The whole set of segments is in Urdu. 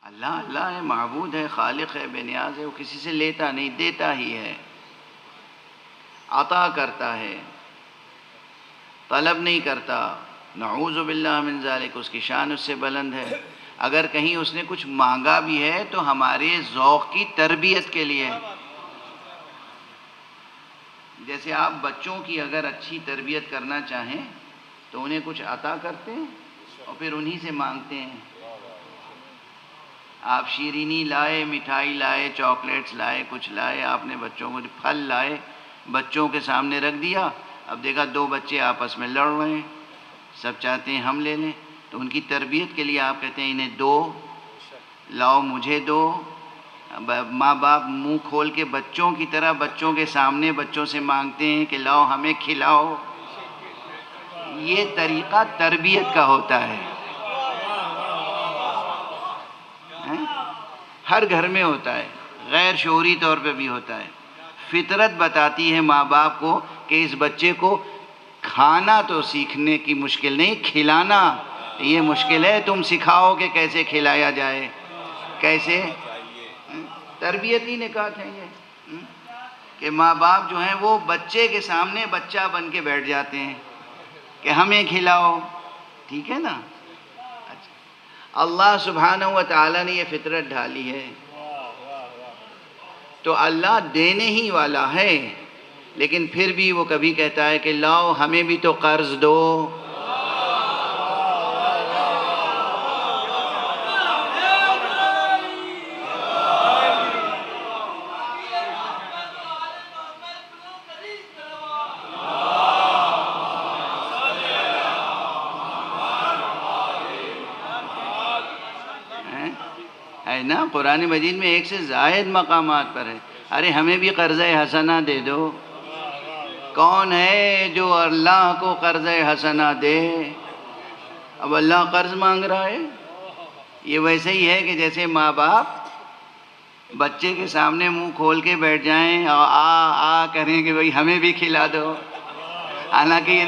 اللہ اللہ ہے، معبود ہے، خالق ہے، بے نیاز ہے، وہ کسی سے لیتا نہیں، دیتا ہی ہے، عطا کرتا ہے، طلب نہیں کرتا۔ نعوذ باللہ من ذالک، اس کی شان اس سے بلند ہے۔ اگر کہیں اس نے کچھ مانگا بھی ہے تو ہمارے ذوق کی تربیت کے لیے۔ جیسے آپ بچوں کی اگر اچھی تربیت کرنا چاہیں تو انہیں کچھ عطا کرتے ہیں اور پھر انہی سے مانگتے ہیں۔ آپ شیرینی لائے، مٹھائی لائے، چاکلیٹس لائے، کچھ لائے، آپ نے بچوں کو پھل لائے، بچوں کے سامنے رکھ دیا، اب دیکھا دو بچے آپس میں لڑ رہے ہیں، سب چاہتے ہیں ہم لے لیں، تو ان کی تربیت کے لیے آپ کہتے ہیں انہیں دو، لاؤ مجھے دو۔ ماں باپ منہ کھول کے بچوں کی طرح بچوں کے سامنے بچوں سے مانگتے ہیں کہ لاؤ ہمیں کھلاؤ۔ یہ طریقہ تربیت کا ہوتا ہے، ہر گھر میں ہوتا ہے، غیر شعوری طور پہ بھی ہوتا ہے۔ فطرت بتاتی ہے ماں باپ کو کہ اس بچے کو کھانا تو سیکھنے کی مشکل نہیں، کھلانا یہ مشکل ہے، تم سکھاؤ کہ کیسے کھلایا جائے، کیسے۔ تربیتی نکات ہیں یہ، کہ ماں باپ جو ہیں وہ بچے کے سامنے بچہ بن کے بیٹھ جاتے ہیں کہ ہمیں کھلاؤ، ٹھیک ہے نا۔ اللہ سبحانہ و تعالیٰ نے یہ فطرت ڈھالی ہے، تو اللہ دینے ہی والا ہے، لیکن پھر بھی وہ کبھی کہتا ہے کہ لاؤ ہمیں بھی تو قرض دو۔ ہے نا، قرآن مجید میں ایک سے زائد مقامات پر ہے، ارے ہمیں بھی قرض حسنہ دے دو۔ کون ہے جو اللہ کو قرض حسنہ دے؟ اب اللہ قرض مانگ رہا ہے۔ یہ ویسے ہی ہے کہ جیسے ماں باپ بچے کے سامنے منہ کھول کے بیٹھ جائیں اور آ کریں کہ بھئی ہمیں بھی کھلا دو، حالانکہ یہ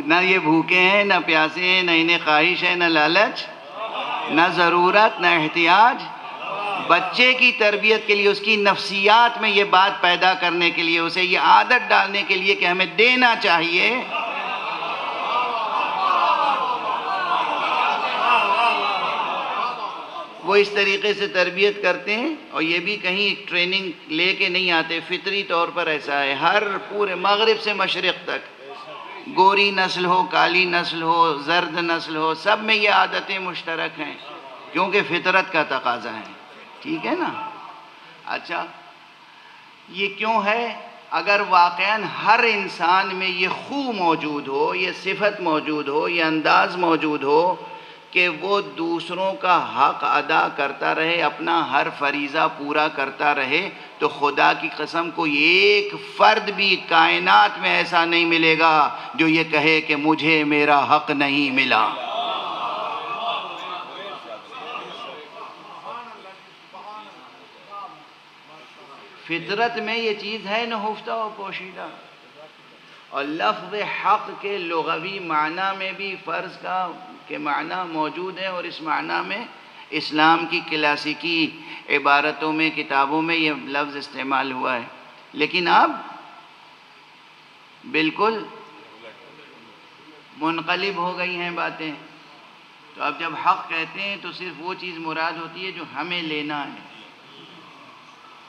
نہ یہ بھوکے ہیں، نہ پیاسے ہیں، نہ انہیں خواہش ہے، نہ لالچ، نہ ضرورت، نہ احتیاج۔ بچے کی تربیت کے لیے، اس کی نفسیات میں یہ بات پیدا کرنے کے لیے، اسے یہ عادت ڈالنے کے لیے کہ ہمیں دینا چاہیے، وہ اس طریقے سے تربیت کرتے ہیں۔ اور یہ بھی کہیں ٹریننگ لے کے نہیں آتے، فطری طور پر ایسا ہے، ہر پورے مغرب سے مشرق تک، گوری نسل ہو، کالی نسل ہو، زرد نسل ہو، سب میں یہ عادتیں مشترک ہیں، کیونکہ فطرت کا تقاضا ہے، ٹھیک ہے نا۔ اچھا، یہ کیوں ہے؟ اگر واقعاً ہر انسان میں یہ خو موجود ہو، یہ صفت موجود ہو، یہ انداز موجود ہو کہ وہ دوسروں کا حق ادا کرتا رہے، اپنا ہر فریضہ پورا کرتا رہے، تو خدا کی قسم کوئی ایک فرد بھی کائنات میں ایسا نہیں ملے گا جو یہ کہے کہ مجھے میرا حق نہیں ملا۔ فطرت میں یہ چیز ہے نہفتہ و پوشیدہ۔ اور لفظ حق کے لغوی معنی میں بھی فرض کا کہ معنی موجود ہے، اور اس معنی میں اسلام کی کلاسیکی عبارتوں میں، کتابوں میں یہ لفظ استعمال ہوا ہے، لیکن اب بالکل منقلب ہو گئی ہیں باتیں۔ تو اب جب حق کہتے ہیں تو صرف وہ چیز مراد ہوتی ہے جو ہمیں لینا ہے،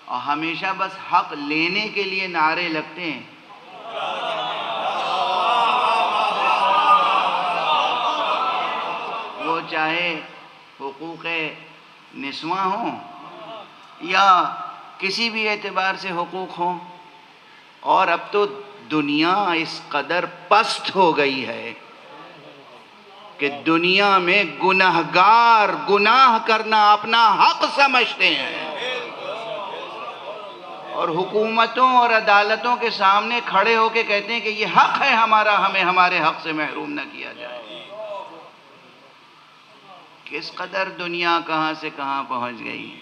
اور ہمیشہ بس حق لینے کے لیے نعرے لگتے ہیں۔ وہ چاہے حقوق نسواں ہوں یا کسی بھی اعتبار سے حقوق ہوں، اور اب تو دنیا اس قدر پست ہو گئی ہے کہ دنیا میں گنہگار گناہ کرنا اپنا حق سمجھتے ہیں، اور حکومتوں اور عدالتوں کے سامنے کھڑے ہو کے کہتے ہیں کہ یہ حق ہے ہمارا، ہمیں ہمارے حق سے محروم نہ کیا جائے۔ کس قدر دنیا کہاں سے کہاں پہنچ گئی ہے،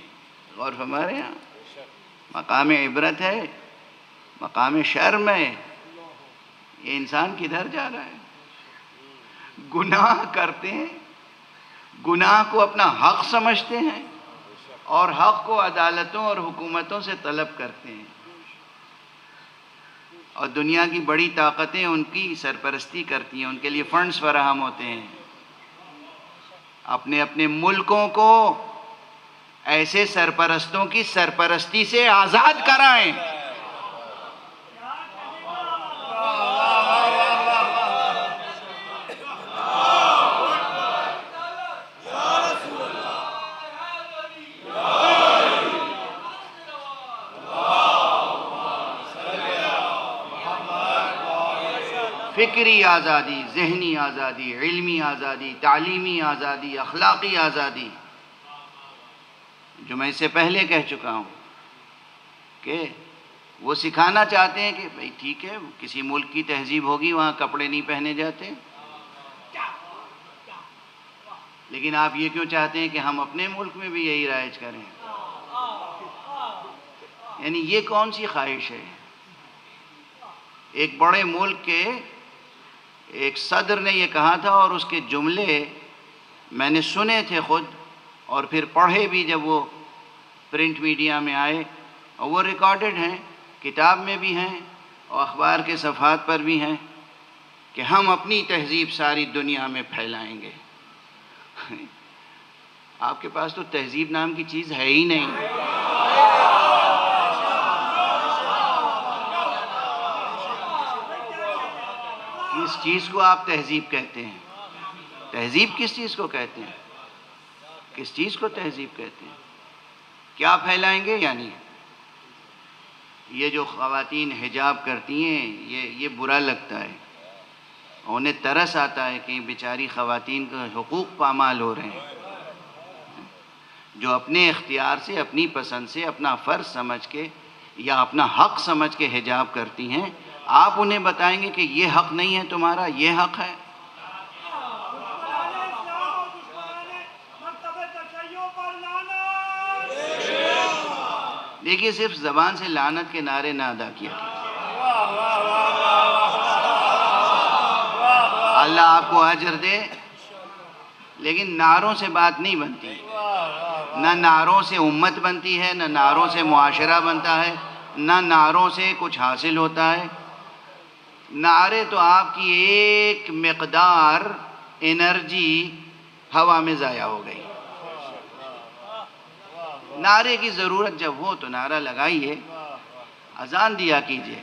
غور فرمائے یہاں مقام عبرت ہے، مقام شرم ہے، یہ انسان کدھر جا رہا ہے؟ گناہ کرتے ہیں، گناہ کو اپنا حق سمجھتے ہیں، اور حق کو عدالتوں اور حکومتوں سے طلب کرتے ہیں، اور دنیا کی بڑی طاقتیں ان کی سرپرستی کرتی ہیں، ان کے لیے فنڈز فراہم ہوتے ہیں۔ اپنے اپنے ملکوں کو ایسے سرپرستوں کی سرپرستی سے آزاد کرائیں۔ فکری آزادی، ذہنی آزادی، علمی آزادی، تعلیمی آزادی، اخلاقی آزادی، جو میں اس سے پہلے کہہ چکا ہوں کہ وہ سکھانا چاہتے ہیں کہ بھئی ٹھیک ہے، کسی ملک کی تہذیب ہوگی وہاں کپڑے نہیں پہنے جاتے، لیکن آپ یہ کیوں چاہتے ہیں کہ ہم اپنے ملک میں بھی یہی رائج کریں؟ یعنی یہ کون سی خواہش ہے؟ ایک بڑے ملک کے ایک صدر نے یہ کہا تھا، اور اس کے جملے میں نے سنے تھے خود، اور پھر پڑھے بھی جب وہ پرنٹ میڈیا میں آئے، اور وہ ریکارڈڈ ہیں، کتاب میں بھی ہیں اور اخبار کے صفحات پر بھی ہیں، کہ ہم اپنی تہذیب ساری دنیا میں پھیلائیں گے۔ آپ کے پاس تو تہذیب نام کی چیز ہے ہی نہیں۔ کس چیز کو آپ تہذیب کہتے ہیں؟ تہذیب کس چیز کو کہتے ہیں؟ کس چیز کو تہذیب کہتے ہیں؟ کیا پھیلائیں گے؟ یعنی یہ جو خواتین حجاب کرتی ہیں، یہ برا لگتا ہے، انہیں ترس آتا ہے کہ بیچاری خواتین کا حقوق پامال ہو رہے ہیں، جو اپنے اختیار سے، اپنی پسند سے، اپنا فرض سمجھ کے یا اپنا حق سمجھ کے حجاب کرتی ہیں، آپ انہیں بتائیں گے کہ یہ حق نہیں ہے تمہارا، یہ حق ہے۔ دیکھیے، صرف زبان سے لعنت کے نعرے نہ ادا کیا کیجیے۔ اللہ آپ کو اجر دے، لیکن نعروں سے بات نہیں بنتی، نہ نعروں سے امت بنتی ہے، نہ نعروں سے معاشرہ بنتا ہے، نہ نعروں سے کچھ حاصل ہوتا ہے۔ نعرے تو آپ کی ایک مقدار انرجی ہوا میں ضائع ہو گئی۔ نعرے کی ضرورت جب ہو تو نعرہ لگائیے، اذان دیا کیجیے۔